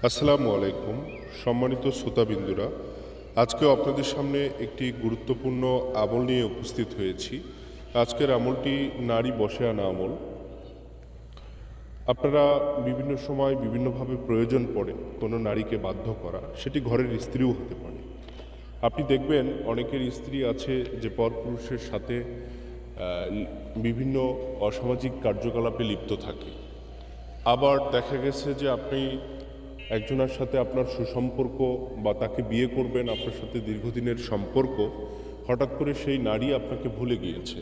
আসসালামু আলাইকুম সম্মানিত শ্রোতাবিন্দুরা, আজকেও আপনাদের সামনে একটি গুরুত্বপূর্ণ আমল নিয়ে উপস্থিত হয়েছি। আজকের আমলটি নারী বশে আনা আমল। আপনারা বিভিন্ন সময় বিভিন্নভাবে প্রয়োজন পড়ে কোনো নারীকে বাধ্য করা, সেটি ঘরের স্ত্রীও হতে পারে। আপনি দেখবেন অনেকের স্ত্রী আছে যে পরপুরুষের সাথে বিভিন্ন অসামাজিক কার্যকলাপে লিপ্ত থাকে। আবার দেখা গেছে যে আপনি একজনের সাথে আপনার সুসম্পর্ক বা তাকে বিয়ে করবেন, আপনার সাথে দীর্ঘদিনের সম্পর্ক, হঠাৎ করে সেই নারী আপনাকে ভুলে গিয়েছে।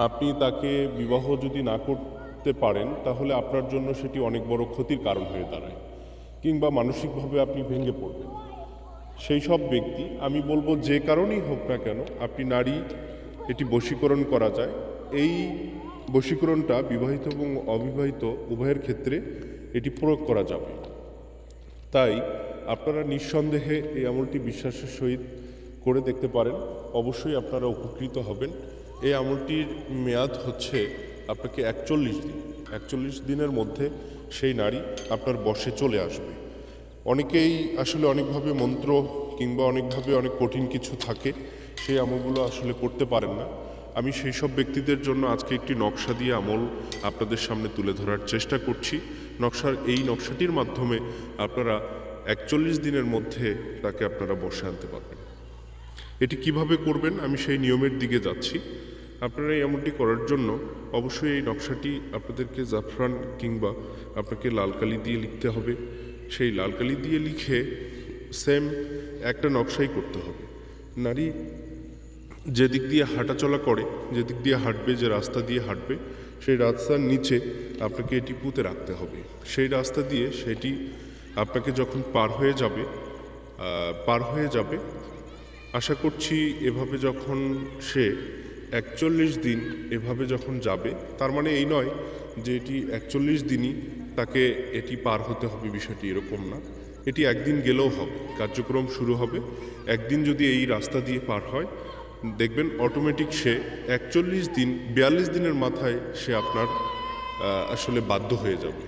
আপনি তাকে বিবাহ যদি না করতে পারেন তাহলে আপনার জন্য সেটি অনেক বড় ক্ষতির কারণ হয়ে দাঁড়ায়, কিংবা মানসিকভাবে আপনি ভেঙে পড়বেন। সেই সব ব্যক্তি, আমি বলবো যে কারণেই হোক না কেন, আপনি নারী এটি বশীকরণ করা যায়। এই বশীকরণটা বিবাহিত এবং অবিবাহিত উভয়ের ক্ষেত্রে এটি প্রয়োগ করা যাবে। তাই আপনারা নিঃসন্দেহে এই আমলটি বিশ্বাসের সহিত করে দেখতে পারেন, অবশ্যই আপনারা উপকৃত হবেন। এই আমলটির মেয়াদ হচ্ছে আপনাকে 41 দিনের মধ্যে সেই নারী আপনার বশে চলে আসবে। অনেকেই আসলে অনেকভাবে মন্ত্র কিংবা অনেকভাবে অনেক কঠিন কিছু থাকে, সেই আমলগুলো আসলে করতে পারেন না। আমি সেই সব ব্যক্তিদের জন্য আজকে একটি নকশা দিয়ে আমল আপনাদের সামনে তুলে ধরার চেষ্টা করছি। এই নকশাটির মাধ্যমে আপনারা 41 দিনের মধ্যে তাকে আপনারা বসে আনতে পারবেন। এটি কিভাবে করবেন আমি সেই নিয়মের দিকে যাচ্ছি। আপনারা এই আমলটি করার জন্য অবশ্যই এই নকশাটি আপনাদেরকে জাফরান কিংবা আপনাকে লাল কালি দিয়ে লিখতে হবে। সেই লাল কালি দিয়ে লিখে সেম একটা নকশাই করতে হবে। নারী যে দিক দিয়ে হাঁটাচলা করে, যে দিক দিয়ে হাঁটবে, যে রাস্তা দিয়ে হাঁটবে, সেই রাস্তার নিচে আপনাকে এটি পুঁতে রাখতে হবে। সেই রাস্তা দিয়ে সেটি আপনাকে যখন পার হয়ে যাবে, আশা করছি এভাবে যখন সে 41 দিন এভাবে যখন যাবে, তার মানে এই নয় যে এটি 41 দিনই তাকে এটি পার হতে হবে, বিষয়টি এরকম না। এটি একদিন গেলেও হবে, কার্যক্রম শুরু হবে। একদিন যদি এই রাস্তা দিয়ে পার হয়, দেখবেন অটোমেটিক সে 42 দিনের মাথায় সে আপনার আসলে বাধ্য হয়ে যাবে।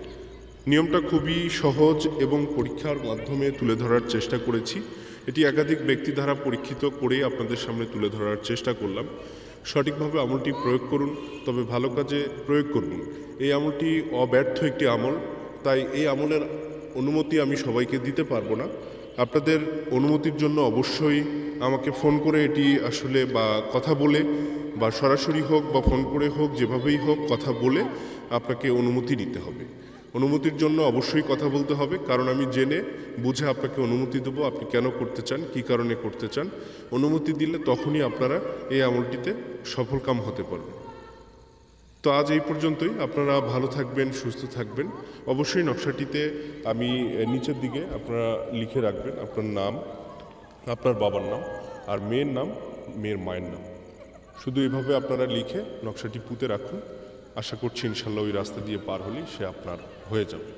নিয়মটা খুবই সহজ এবং পরীক্ষার মাধ্যমে তুলে ধরার চেষ্টা করেছি। এটি একাধিক ব্যক্তি দ্বারা পরীক্ষিত করেই আপনাদের সামনে তুলে ধরার চেষ্টা করলাম। সঠিকভাবে আমলটি প্রয়োগ করুন, তবে ভালো কাজে প্রয়োগ করুন। এই আমলটি অব্যর্থ একটি আমল, তাই এই আমলের অনুমতি আমি সবাইকে দিতে পারবো না। আপনাদের অনুমতির জন্য অবশ্যই আমাকে ফোন করে এটি আসলে বা কথা বলে, বা সরাসরি হোক বা ফোন করে হোক, যেভাবেই হোক কথা বলে আপনাকে অনুমতি নিতে হবে। অনুমতির জন্য অবশ্যই কথা বলতে হবে, কারণ আমি জেনে বুঝে আপনাকে অনুমতি দেবো আপনি কেন করতে চান, কী কারণে করতে চান। অনুমতি দিলে তখনই আপনারা এই আমলটিতে সফলকাম হতে পারবেন। তো আজ এই পর্যন্তই। আপনারা ভালো থাকবেন, সুস্থ থাকবেন। অবশ্যই নকশাটিতে আমি নিচের দিকে আপনারা লিখে রাখবেন আপনার নাম, আপনার বাবার নাম, আর মেয়ের নাম, মেয়ের মায়ের নাম। শুধু এইভাবে আপনারা লিখে নকশাটি পুঁতে রাখুন। আশা করছি ইনশাল্লাহ ওই রাস্তা দিয়ে পার হলেই সে আপনার হয়ে যাবে।